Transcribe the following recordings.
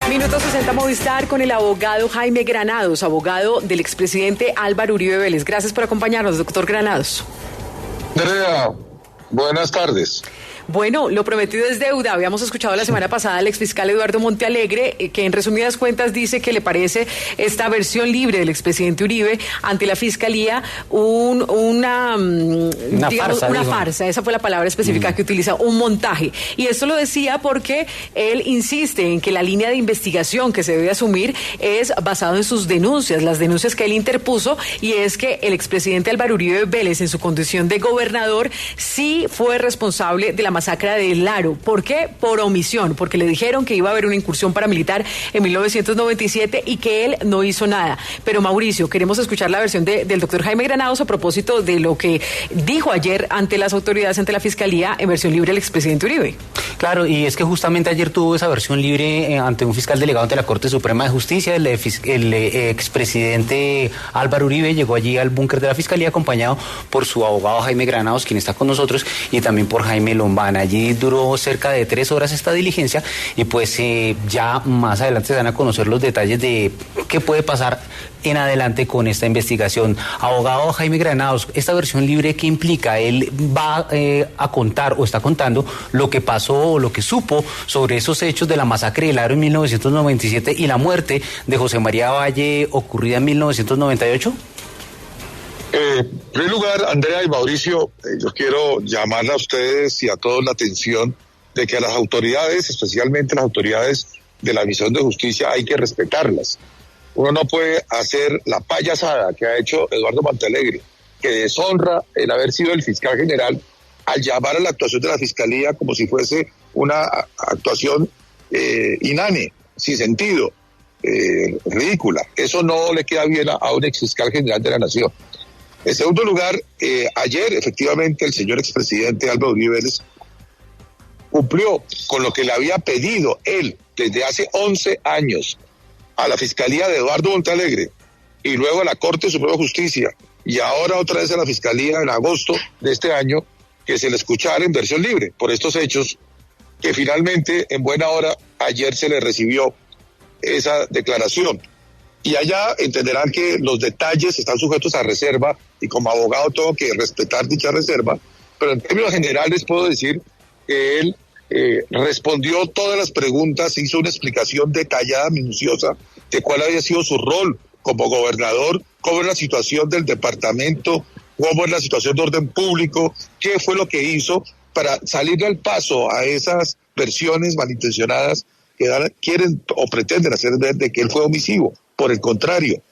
Minuto 60 Movistar con el abogado Jaime Granados, abogado del expresidente Álvaro Uribe Vélez. Gracias por acompañarnos, doctor Granados. Andrea, buenas tardes. Bueno, lo prometido es deuda. Habíamos escuchado la semana pasada al exfiscal Eduardo Montealegre, que en resumidas cuentas dice que le parece esta versión libre del expresidente Uribe ante la fiscalía una farsa. Esa fue la palabra específica que utiliza, un montaje. Y esto lo decía porque él insiste en que la línea de investigación que se debe asumir es basado en sus denuncias, las denuncias que él interpuso, y es que el expresidente Álvaro Uribe Vélez, en su condición de gobernador, sí fue responsable de la masacre de Laro. ¿Por qué? Por omisión, porque le dijeron que iba a haber una incursión paramilitar en 1997 y que él no hizo nada. Pero Mauricio, queremos escuchar la versión del doctor Jaime Granados a propósito de lo que dijo ayer ante las autoridades, ante la fiscalía, en versión libre el expresidente Uribe. Claro, y es que justamente ayer tuvo esa versión libre ante un fiscal delegado ante la Corte Suprema de Justicia. El expresidente Álvaro Uribe llegó allí al búnker de la fiscalía acompañado por su abogado Jaime Granados, quien está con nosotros, y también por Jaime Lombana. Allí duró cerca de 3 horas esta diligencia y pues ya más adelante se van a conocer los detalles de qué puede pasar en adelante con esta investigación. Abogado Jaime Granados, esta versión libre, ¿qué implica? Él va a contar o está contando lo que pasó o lo que supo sobre esos hechos de la masacre de Laro en 1997 y la muerte de José María Valle ocurrida en 1998. En primer lugar, Andrea y Mauricio, yo quiero llamarle a ustedes y a todos la atención de que a las autoridades, especialmente las autoridades de la misión de justicia, hay que respetarlas. Uno no puede hacer la payasada que ha hecho Eduardo Montealegre, que deshonra el haber sido el fiscal general al llamar a la actuación de la fiscalía como si fuese una actuación inane, sin sentido, ridícula. Eso no le queda bien a un exfiscal general de la nación. En segundo lugar, ayer efectivamente el señor expresidente Álvaro Uribe Vélez cumplió con lo que le había pedido él desde hace 11 años a la Fiscalía de Eduardo Montealegre y luego a la Corte Suprema de Justicia y ahora otra vez a la Fiscalía en agosto de este año, que se le escuchara en versión libre por estos hechos, que finalmente en buena hora ayer se le recibió esa declaración. Y allá entenderán que los detalles están sujetos a reserva y como abogado tengo que respetar dicha reserva, pero en términos generales puedo decir que él respondió todas las preguntas, hizo una explicación detallada, minuciosa, de cuál había sido su rol como gobernador, cómo es la situación del departamento, cómo es la situación de orden público, qué fue lo que hizo para salirle al paso a esas versiones malintencionadas que quieren o pretenden hacer ver de que él fue omisivo. Por el contrario,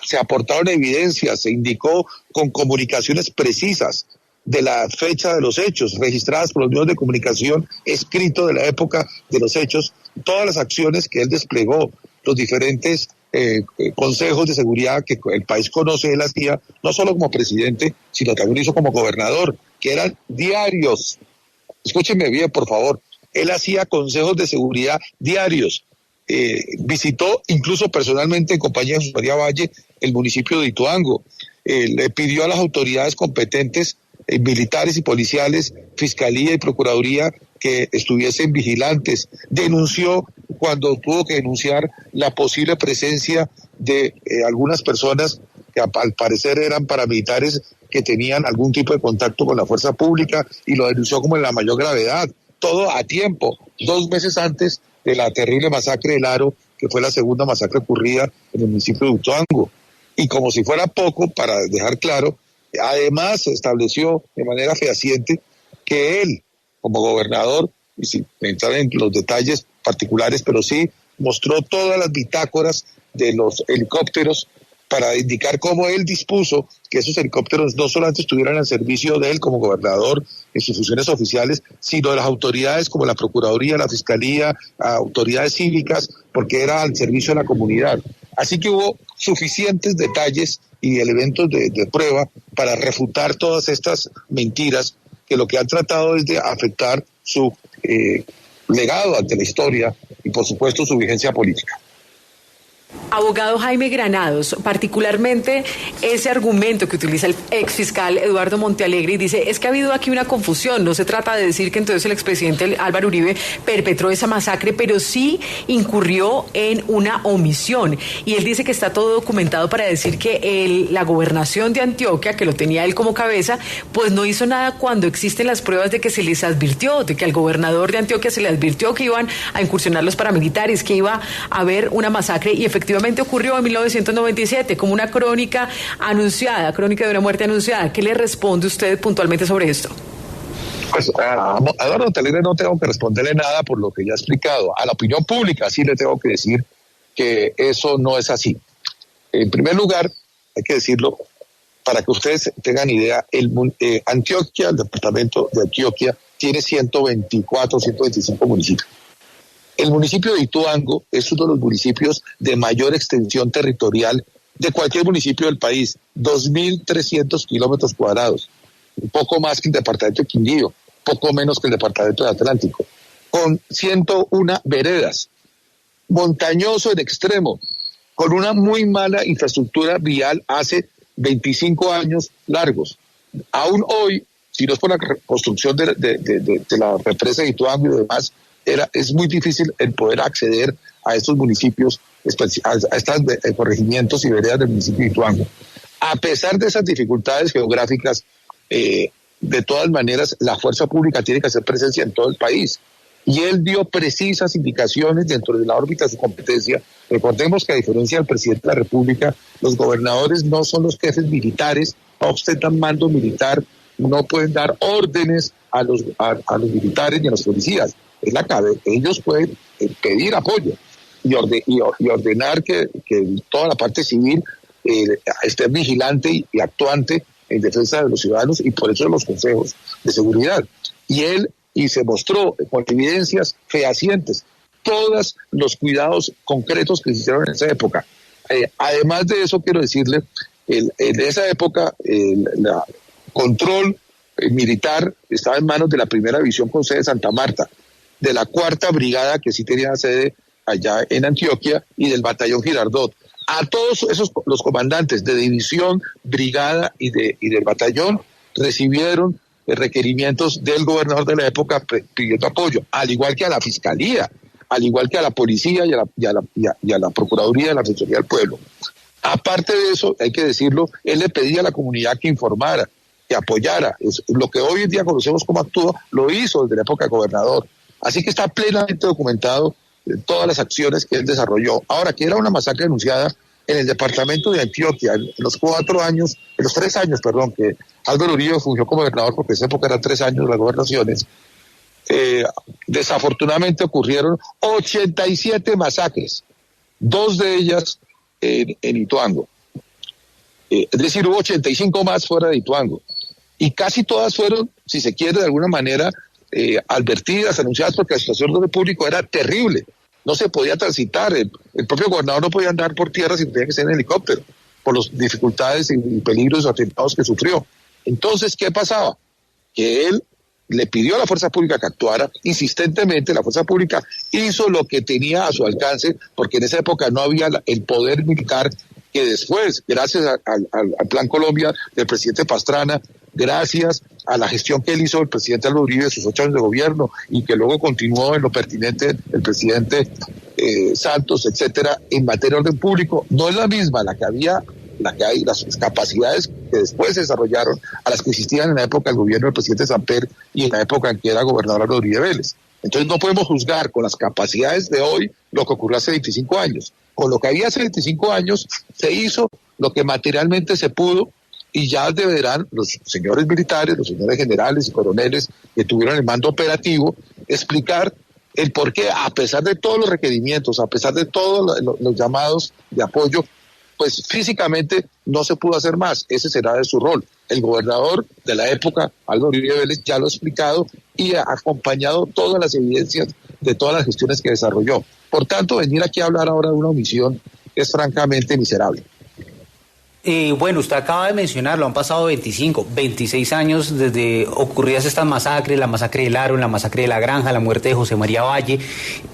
se aportaron evidencias, se indicó con comunicaciones precisas de la fecha de los hechos, registradas por los medios de comunicación, escrito de la época de los hechos, todas las acciones que él desplegó, los diferentes consejos de seguridad que el país conoce, él hacía, no solo como presidente, sino también hizo como gobernador, que eran diarios. Escúchenme bien, por favor. Él hacía consejos de seguridad diarios. Visitó incluso personalmente en compañía de José María Valle el municipio de Ituango. Le pidió a las autoridades competentes, militares y policiales, fiscalía y procuraduría, que estuviesen vigilantes. Denunció cuando tuvo que denunciar la posible presencia de algunas personas que al parecer eran paramilitares que tenían algún tipo de contacto con la fuerza pública, y lo denunció como en la mayor gravedad. Todo a tiempo, 2 meses antes de la terrible masacre de Laro, que fue la segunda masacre ocurrida en el municipio de Ituango. Y como si fuera poco, para dejar claro, además se estableció de manera fehaciente que él, como gobernador, y sin entrar en los detalles particulares, pero sí mostró todas las bitácoras de los helicópteros para indicar cómo él dispuso que esos helicópteros no solamente estuvieran al servicio de él como gobernador en sus funciones oficiales, sino de las autoridades como la Procuraduría, la Fiscalía, autoridades cívicas, porque era al servicio de la comunidad. Así que hubo suficientes detalles y elementos de prueba para refutar todas estas mentiras que lo que han tratado es de afectar su legado ante la historia y por supuesto su vigencia política. Abogado Jaime Granados, particularmente ese argumento que utiliza el exfiscal Eduardo Montealegre y dice, es que ha habido aquí una confusión, no se trata de decir que entonces el expresidente Álvaro Uribe perpetró esa masacre, pero sí incurrió en una omisión. Y él dice que está todo documentado para decir que la gobernación de Antioquia, que lo tenía él como cabeza, pues no hizo nada cuando existen las pruebas de que se les advirtió, de que al gobernador de Antioquia se le advirtió que iban a incursionar los paramilitares, que iba a haber una masacre, y efectivamente ocurrió en 1997 como una crónica anunciada, crónica de una muerte anunciada. ¿Qué le responde usted puntualmente sobre esto? Pues a Eduardo Montealegre no tengo que responderle nada por lo que ya he explicado. A la opinión pública sí le tengo que decir que eso no es así. En primer lugar, hay que decirlo, para que ustedes tengan idea, Antioquia, el departamento de Antioquia, tiene 124, 125 municipios. El municipio de Ituango es uno de los municipios de mayor extensión territorial de cualquier municipio del país, 2.300 kilómetros cuadrados, un poco más que el departamento de Quindío, poco menos que el departamento de Atlántico, con 101 veredas, montañoso en extremo, con una muy mala infraestructura vial hace 25 años largos. Aún hoy, si no es por la construcción de la represa de Ituango y demás, es muy difícil el poder acceder a estos municipios, a estos corregimientos y veredas del municipio de Ituango. A pesar de esas dificultades geográficas, de todas maneras, la fuerza pública tiene que hacer presencia en todo el país. Y él dio precisas indicaciones dentro de la órbita de su competencia. Recordemos que a diferencia del presidente de la República, los gobernadores no son los jefes militares, no ostentan mando militar, no pueden dar órdenes a los militares ni a los policías. Ellos pueden pedir apoyo y ordenar que toda la parte civil esté vigilante y actuante en defensa de los ciudadanos, y por eso los consejos de seguridad. Y se mostró con evidencias fehacientes todos los cuidados concretos que se hicieron en esa época. Además de eso, quiero decirle, en esa época el control militar estaba en manos de la primera división con sede en Santa Marta, de la cuarta brigada que sí tenía sede allá en Antioquia y del batallón Girardot. A todos esos, los comandantes de división, brigada y del batallón recibieron requerimientos del gobernador de la época pidiendo apoyo, al igual que a la fiscalía, al igual que a la policía y a la procuraduría de la Defensoría del Pueblo. Aparte de eso, hay que decirlo, él le pedía a la comunidad que informara, que apoyara. Lo que hoy en día conocemos como actúa, lo hizo desde la época de gobernador. Así que está plenamente documentado todas las acciones que él desarrolló. Ahora, que era una masacre anunciada en el departamento de Antioquia, en los 3 años, que Álvaro Uribe fungió como gobernador, porque en esa época eran 3 años las gobernaciones, desafortunadamente ocurrieron 87 masacres, 2 de ellas en Ituango. Es decir, hubo 85 más fuera de Ituango. Y casi todas fueron, si se quiere, de alguna manera, advertidas, anunciadas, porque la situación de orden público era terrible. No se podía transitar, el propio gobernador no podía andar por tierra, sino tenía que ser en helicóptero, por las dificultades y peligros y atentados que sufrió. Entonces, ¿qué pasaba? Que él le pidió a la fuerza pública que actuara insistentemente. La fuerza pública hizo lo que tenía a su alcance, porque en esa época no había el poder militar que después, gracias al Plan Colombia del presidente Pastrana, gracias a la gestión que él hizo el presidente Álvaro Uribe de sus 8 años de gobierno, y que luego continuó en lo pertinente el presidente Santos, etcétera, en materia de orden público, no es la misma la que hay, las capacidades que después se desarrollaron a las que existían en la época del gobierno del presidente Samper y en la época en que era gobernador Álvaro Uribe Vélez. Entonces no podemos juzgar con las capacidades de hoy lo que ocurrió hace 25 años. Con lo que había hace 25 años se hizo lo que materialmente se pudo, y ya deberán los señores militares, los señores generales y coroneles que tuvieron el mando operativo explicar el por qué, a pesar de todos los requerimientos, a pesar de todos los llamados de apoyo, pues físicamente no se pudo hacer más. Ese será de su rol. El gobernador de la época, Álvaro Uribe Vélez, ya lo ha explicado y ha acompañado todas las evidencias de todas las gestiones que desarrolló. Por tanto, venir aquí a hablar ahora de una omisión es francamente miserable. Bueno, usted acaba de mencionarlo, han pasado 25, 26 años desde ocurridas estas masacres, la masacre del Aro, la masacre de La Granja, la muerte de José María Valle,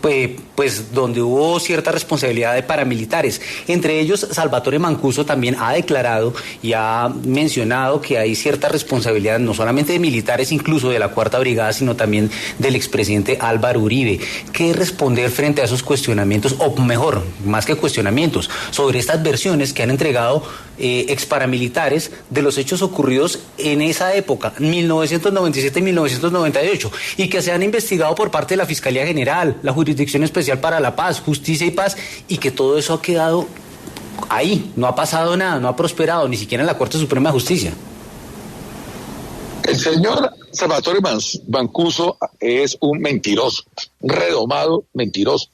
pues donde hubo cierta responsabilidad de paramilitares. Entre ellos, Salvatore Mancuso también ha declarado y ha mencionado que hay cierta responsabilidad no solamente de militares, incluso de la Cuarta Brigada, sino también del expresidente Álvaro Uribe. ¿Qué responder frente a esos cuestionamientos, o mejor, más que cuestionamientos, sobre estas versiones que han entregado ex paramilitares de los hechos ocurridos en esa época, 1997 y 1998, y que se han investigado por parte de la Fiscalía General, la Jurisdicción Especial para la Paz, Justicia y Paz, y que todo eso ha quedado ahí, no ha pasado nada, no ha prosperado, ni siquiera en la Corte Suprema de Justicia? El señor Salvatore Mancuso es un mentiroso, un redomado mentiroso.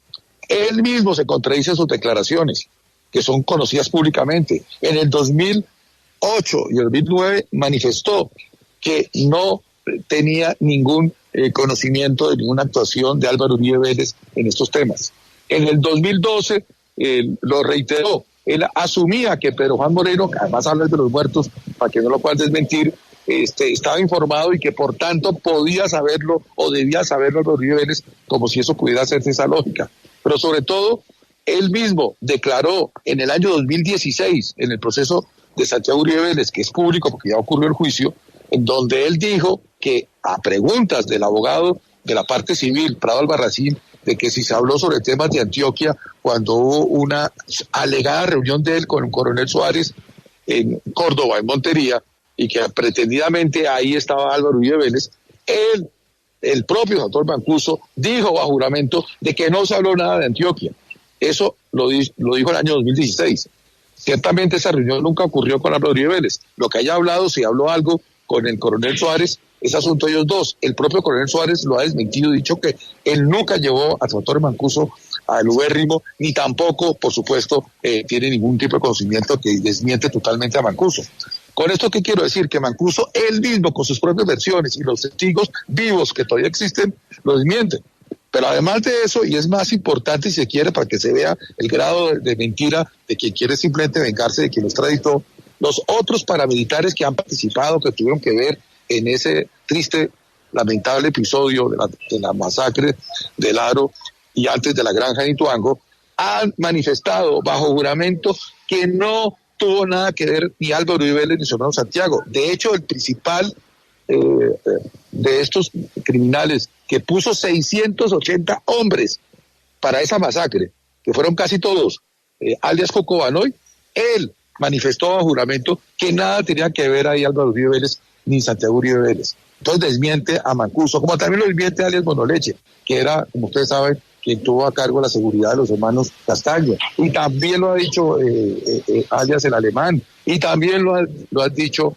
Él mismo se contradice en sus declaraciones, que son conocidas públicamente. En el 2008 y el 2009 manifestó que no tenía ningún conocimiento de ninguna actuación de Álvaro Uribe Vélez en estos temas. En el 2012 lo reiteró. Él asumía que Pedro Juan Moreno, que además habla de los muertos, para que no lo puedan desmentir, estaba informado y que por tanto podía saberlo o debía saberlo Álvaro Uribe Vélez, como si eso pudiera hacerse esa lógica. Pero sobre todo, él mismo declaró en el año 2016, en el proceso de Santiago Uribe Vélez, que es público porque ya ocurrió el juicio, en donde él dijo que a preguntas del abogado de la parte civil, Prado Albarracín, de que si se habló sobre temas de Antioquia cuando hubo una alegada reunión de él con el coronel Suárez en Córdoba, en Montería, y que pretendidamente ahí estaba Álvaro Uribe Vélez, el propio doctor Mancuso dijo bajo juramento de que no se habló nada de Antioquia. Eso lo dijo en el año 2016. Ciertamente esa reunión nunca ocurrió con Álvaro Uribe Vélez. Lo que haya hablado, si habló algo con el coronel Suárez, es asunto de ellos dos. El propio coronel Suárez lo ha desmentido, dicho que él nunca llevó a Salvatore Mancuso al ubérrimo, ni tampoco, por supuesto, tiene ningún tipo de conocimiento, que desmiente totalmente a Mancuso. Con esto, ¿qué quiero decir? Que Mancuso, él mismo, con sus propias versiones y los testigos vivos que todavía existen, lo desmienten. Pero además de eso, y es más importante si se quiere para que se vea el grado de mentira de quien quiere simplemente vengarse de quien lo extraditó, los otros paramilitares que han participado, que tuvieron que ver en ese triste, lamentable episodio de la masacre del Aro y antes de La Granja en Ituango, han manifestado bajo juramento que no tuvo nada que ver ni Álvaro Uribe Vélez ni su hermano Santiago. De hecho, el principal de estos criminales que puso 680 hombres para esa masacre, que fueron casi todos, alias Coco Banoy, él manifestó bajo juramento que nada tenía que ver ahí Álvaro Uribe Vélez ni Santiago Uribe Vélez. Entonces desmiente a Mancuso, como también lo desmiente alias Bonoleche, que era, como ustedes saben, quien tuvo a cargo la seguridad de los hermanos Castaño, y también lo ha dicho alias el Alemán, y también lo ha dicho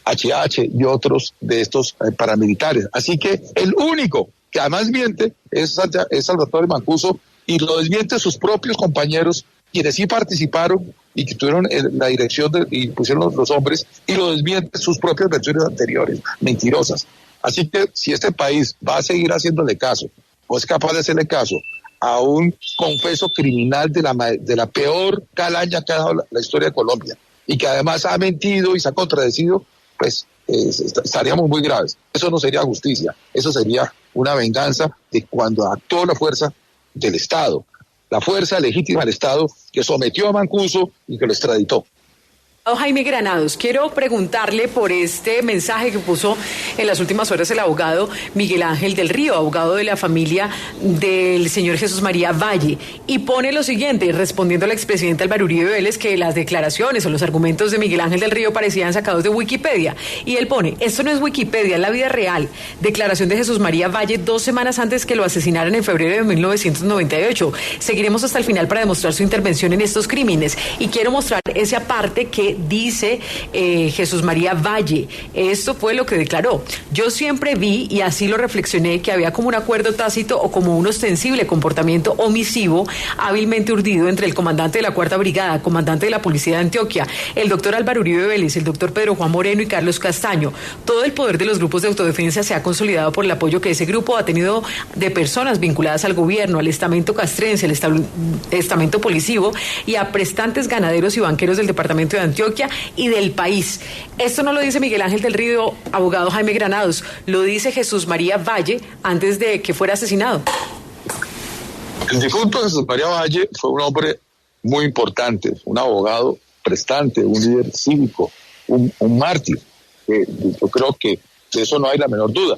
HH y otros de estos paramilitares. Así que el único que además miente es Salvatore Mancuso, y lo desmiente sus propios compañeros, quienes sí participaron y que tuvieron la dirección y pusieron los hombres, y lo desmiente sus propias versiones anteriores, mentirosas. Así que si este país va a seguir haciéndole caso, o es capaz de hacerle caso a un confeso criminal de la peor calaña que ha dado la historia de Colombia, y que además ha mentido y se ha contradecido, pues estaríamos muy graves. Eso no sería justicia, eso sería una venganza de cuando actuó la fuerza del Estado, la fuerza legítima del Estado que sometió a Mancuso y que lo extraditó. Jaime Granados, quiero preguntarle por este mensaje que puso en las últimas horas el abogado Miguel Ángel del Río, abogado de la familia del señor Jesús María Valle, y pone lo siguiente, respondiendo al expresidente Álvaro Uribe Vélez, que las declaraciones o los argumentos de Miguel Ángel del Río parecían sacados de Wikipedia, y él pone, esto no es Wikipedia, es la vida real, declaración de Jesús María Valle 2 semanas antes que lo asesinaran en febrero de 1998, seguiremos hasta el final para demostrar su intervención en estos crímenes, y quiero mostrar esa parte que que dice Jesús María Valle. Esto fue lo que declaró. Yo siempre vi, y así lo reflexioné, que había como un acuerdo tácito o como un ostensible comportamiento omisivo hábilmente urdido entre el comandante de la Cuarta Brigada, comandante de la Policía de Antioquia, el doctor Álvaro Uribe Vélez, el doctor Pedro Juan Moreno y Carlos Castaño. Todo el poder de los grupos de autodefensa se ha consolidado por el apoyo que ese grupo ha tenido de personas vinculadas al gobierno, al estamento castrense, al estamento policivo y a prestantes ganaderos y banqueros del departamento de Antioquia y del país. Esto no lo dice Miguel Ángel del Río, abogado Jaime Granados, lo dice Jesús María Valle antes de que fuera asesinado. El difunto Jesús María Valle fue un hombre muy importante, un abogado prestante, un líder cívico, un mártir. Yo creo que de eso no hay la menor duda.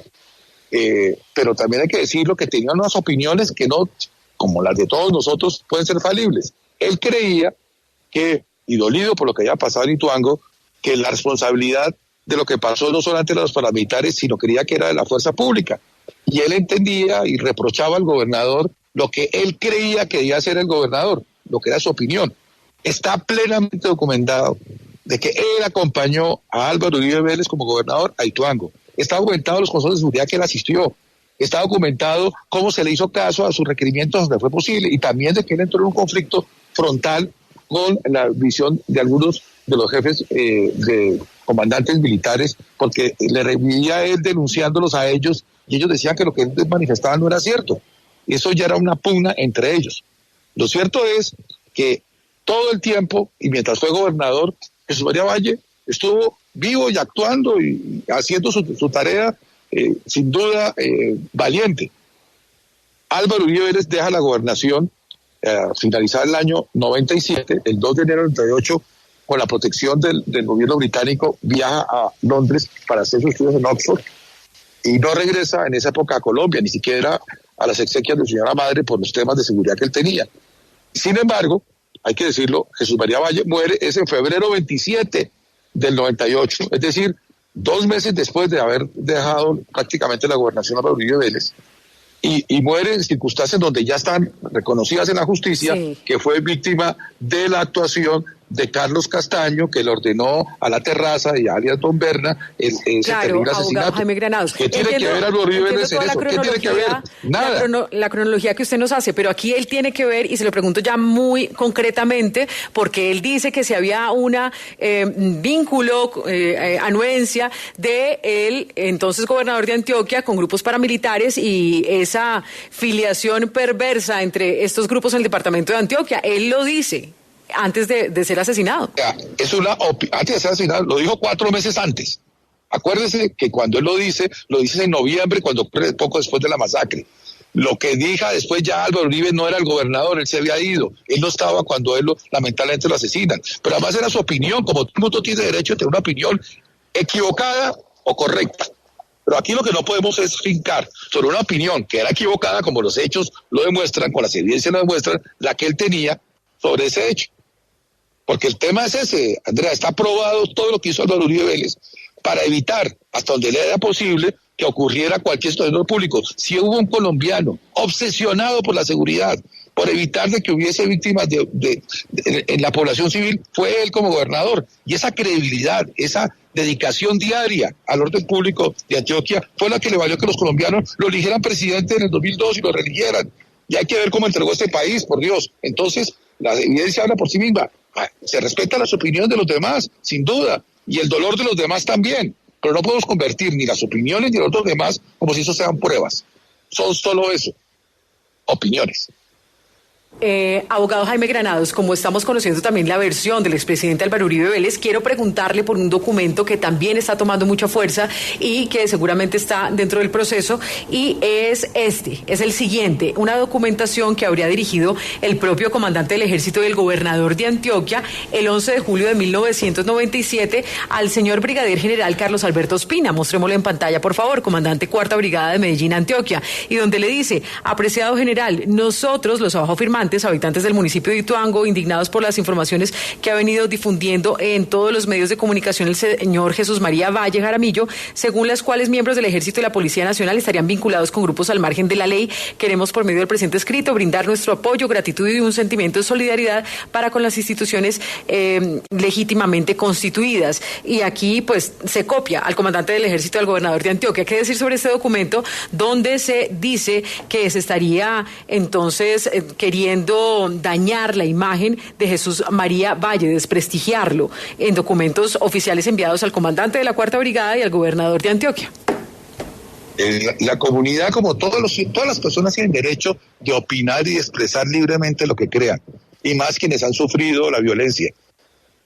Pero también hay que decirlo que tenía unas opiniones que no, como las de todos nosotros, pueden ser falibles. Él creía que, y dolido por lo que había pasado en Ituango, que la responsabilidad de lo que pasó no solamente de los paramilitares, sino creía que era de la fuerza pública. Y él entendía y reprochaba al gobernador lo que él creía que debía hacer el gobernador, lo que era su opinión. Está plenamente documentado de que él acompañó a Álvaro Uribe Vélez como gobernador a Ituango. Está documentado los consejos de seguridad que él asistió. Está documentado cómo se le hizo caso a sus requerimientos donde fue posible y también de que él entró en un conflicto frontal con la visión de algunos de los jefes de comandantes militares, porque le revivía a él denunciándolos a ellos y ellos decían que lo que él manifestaba no era cierto. Y eso ya era una pugna entre ellos. Lo cierto es que todo el tiempo, y mientras fue gobernador, Jesús María Valle estuvo vivo y actuando y haciendo su tarea, sin duda, valiente. Álvaro Uribe Vélez deja la gobernación finalizar el año 97, el 2 de enero del 98, con la protección del gobierno británico, viaja a Londres para hacer sus estudios en Oxford y no regresa en esa época a Colombia, ni siquiera a las exequias de su señora madre por los temas de seguridad que él tenía. Sin embargo, hay que decirlo, Jesús María Valle muere es en febrero 27 del 98, es decir, 2 meses después de haber dejado prácticamente la gobernación a Álvaro Uribe Vélez, y muere en circunstancias donde ya están reconocidas en la justicia, sí, que fue víctima de la actuación de Carlos Castaño, que le ordenó a La Terraza y a alias Don Berna ese terrible asesinato. Jaime Granados. ¿Qué tiene que ver Álvaro Uribe Vélez en eso? ¿Qué tiene que ver? Nada. La cronología que usted nos hace, pero aquí él tiene que ver, y se lo pregunto ya muy concretamente, porque él dice que si había una vínculo, anuencia de el entonces gobernador de Antioquia con grupos paramilitares y esa filiación perversa entre estos grupos en el departamento de Antioquia. Él lo dice antes de ser asesinado. Antes de ser asesinado, lo dijo 4 meses antes. Acuérdese que cuando él lo dice en noviembre, cuando ocurre poco después de la masacre. Lo que dijo después ya Álvaro Uribe no era el gobernador, él se había ido. Él no estaba cuando él lamentablemente lo asesinan. Pero además era su opinión, como todo el mundo tiene derecho a tener una opinión equivocada o correcta. Pero aquí lo que no podemos es fincar sobre una opinión que era equivocada, como los hechos lo demuestran, con las evidencias lo demuestran, la que él tenía sobre ese hecho. Porque el tema es ese, Andrea, está probado todo lo que hizo Álvaro Uribe Vélez para evitar, hasta donde le era posible, que ocurriera cualquier situación público. Si hubo un colombiano obsesionado por la seguridad, por evitar de que hubiese víctimas en la población civil, fue él como gobernador. Y esa credibilidad, esa dedicación diaria al orden público de Antioquia fue la que le valió que los colombianos lo eligieran presidente en el 2002 y lo reeligieran. Y hay que ver cómo entregó este país, por Dios. Entonces, la evidencia habla por sí misma. Se respeta las opiniones de los demás, sin duda, y el dolor de los demás también, pero no podemos convertir ni las opiniones ni los demás como si eso sean pruebas. Son solo eso, opiniones. Abogado Jaime Granados, como estamos conociendo también la versión del expresidente Álvaro Uribe Vélez, quiero preguntarle por un documento que también está tomando mucha fuerza y que seguramente está dentro del proceso, y es el siguiente, una documentación que habría dirigido el propio comandante del ejército y el gobernador de Antioquia el 11 de julio de 1997 al señor brigadier general Carlos Alberto Ospina. Mostrémoslo en pantalla, por favor, comandante Cuarta Brigada de Medellín, Antioquia, y donde le dice: apreciado general, nosotros, los abajo firmantes, habitantes del municipio de Ituango, indignados por las informaciones que ha venido difundiendo en todos los medios de comunicación el señor Jesús María Valle Jaramillo, según las cuales miembros del Ejército y la Policía Nacional estarían vinculados con grupos al margen de la ley. Queremos, por medio del presente escrito, brindar nuestro apoyo, gratitud y un sentimiento de solidaridad para con las instituciones legítimamente constituidas. Y aquí, pues, se copia al comandante del Ejército y al gobernador de Antioquia. ¿Qué decir sobre este documento donde se dice que se estaría entonces queriendo dañar la imagen de Jesús María Valle, desprestigiarlo en documentos oficiales enviados al comandante de la Cuarta Brigada y al gobernador de Antioquia? La comunidad, como todas las personas, tienen derecho de opinar y de expresar libremente lo que crean, y más quienes han sufrido la violencia.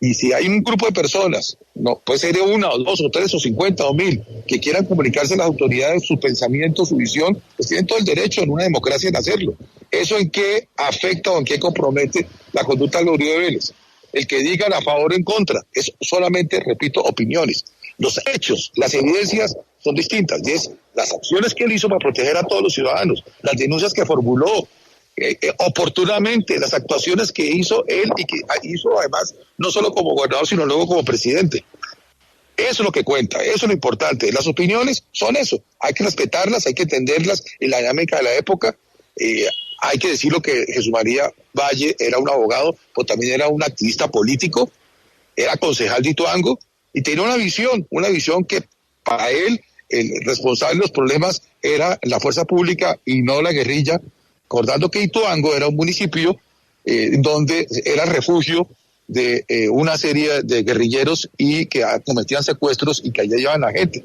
Y si hay un grupo de personas, no puede ser una o dos o tres o 50 o 1000, que quieran comunicarse a las autoridades su pensamiento, su visión, pues tienen todo el derecho en una democracia en hacerlo. ¿Eso en qué afecta o en qué compromete la conducta de Uribe Vélez? El que digan a favor o en contra es solamente, repito, opiniones. Los hechos, las evidencias son distintas, y es las acciones que él hizo para proteger a todos los ciudadanos, las denuncias que formuló oportunamente, las actuaciones que hizo él y que hizo además no solo como gobernador sino luego como presidente. Eso es lo que cuenta, eso es lo importante. Las opiniones son eso, hay que respetarlas, hay que entenderlas en la dinámica de la época. Hay que decirlo que Jesús María Valle era un abogado, pero también era un activista político, era concejal de Ituango y tenía una visión que para él el responsable de los problemas era la fuerza pública y no la guerrilla, recordando que Ituango era un municipio donde era refugio de una serie de guerrilleros y que cometían secuestros y que allá llevaban a la gente.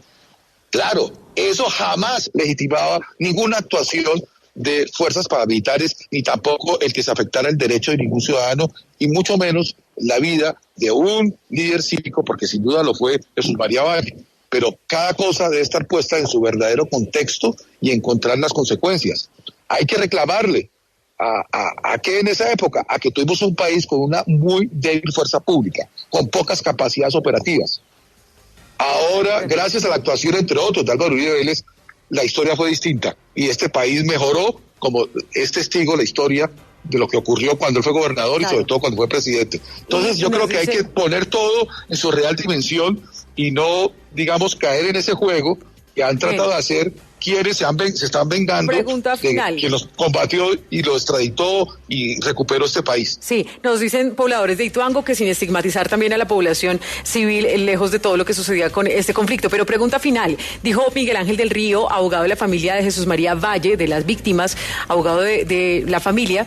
Claro, eso jamás legitimaba ninguna actuación de fuerzas paramilitares, ni tampoco el que se afectara el derecho de ningún ciudadano, y mucho menos la vida de un líder cívico, porque sin duda lo fue Jesús María Valle. Pero cada cosa debe estar puesta en su verdadero contexto y encontrar las consecuencias. Hay que reclamarle a que en esa época, a que tuvimos un país con una muy débil fuerza pública, con pocas capacidades operativas. Ahora, gracias a la actuación, entre otros, de Álvaro Uribe Vélez, la historia fue distinta y este país mejoró, como es testigo la historia de lo que ocurrió cuando él fue gobernador y sobre todo cuando fue presidente. Entonces yo creo que hay que poner todo en su real dimensión y no, digamos, caer en ese juego que han tratado de hacer quienes se están vengando de quien los combatió y lo extraditó y recuperó este país. Sí, nos dicen pobladores de Ituango que sin estigmatizar también a la población civil, lejos de todo lo que sucedía con este conflicto. Pero pregunta final, dijo Miguel Ángel del Río, abogado de la familia de Jesús María Valle, de las víctimas, abogado de la familia,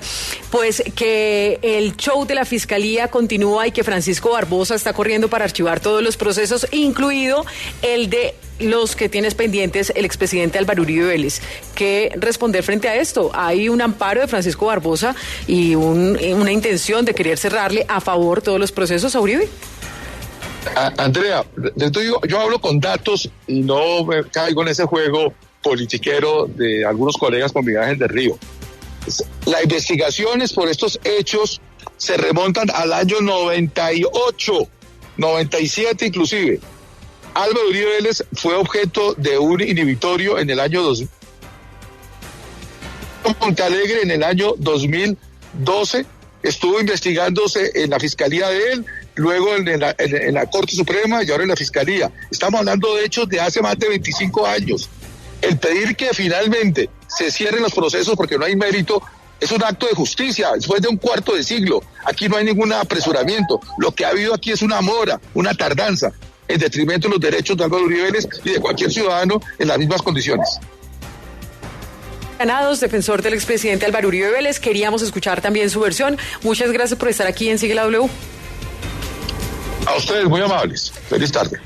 pues que el show de la Fiscalía continúa y que Francisco Barbosa está corriendo para archivar todos los procesos, incluido el de los que tienes pendientes el expresidente Álvaro Uribe Vélez. ¿Qué responder frente a esto? Hay un amparo de Francisco Barbosa y una intención de querer cerrarle a favor todos los procesos a Uribe. Andrea, yo hablo con datos y no me caigo en ese juego politiquero de algunos colegas con Miguel Ángel del Río. Las investigaciones por estos hechos se remontan al año 98, 97 inclusive. Álvaro Uribe Vélez fue objeto de un inhibitorio en el año 2000. Montealegre en el año 2012 estuvo investigándose en la Fiscalía de él, luego en la Corte Suprema y ahora en la Fiscalía. Estamos hablando de hechos de hace más de 25 años. El pedir que finalmente se cierren los procesos porque no hay mérito es un acto de justicia, después de un cuarto de siglo. Aquí no hay ningún apresuramiento. Lo que ha habido aquí es una mora, una tardanza, en detrimento de los derechos de Álvaro Uribe Vélez y de cualquier ciudadano en las mismas condiciones. Ganados, defensor del expresidente Álvaro Uribe Vélez, queríamos escuchar también su versión. Muchas gracias por estar aquí en Sigue la W. A ustedes, muy amables. Feliz tarde.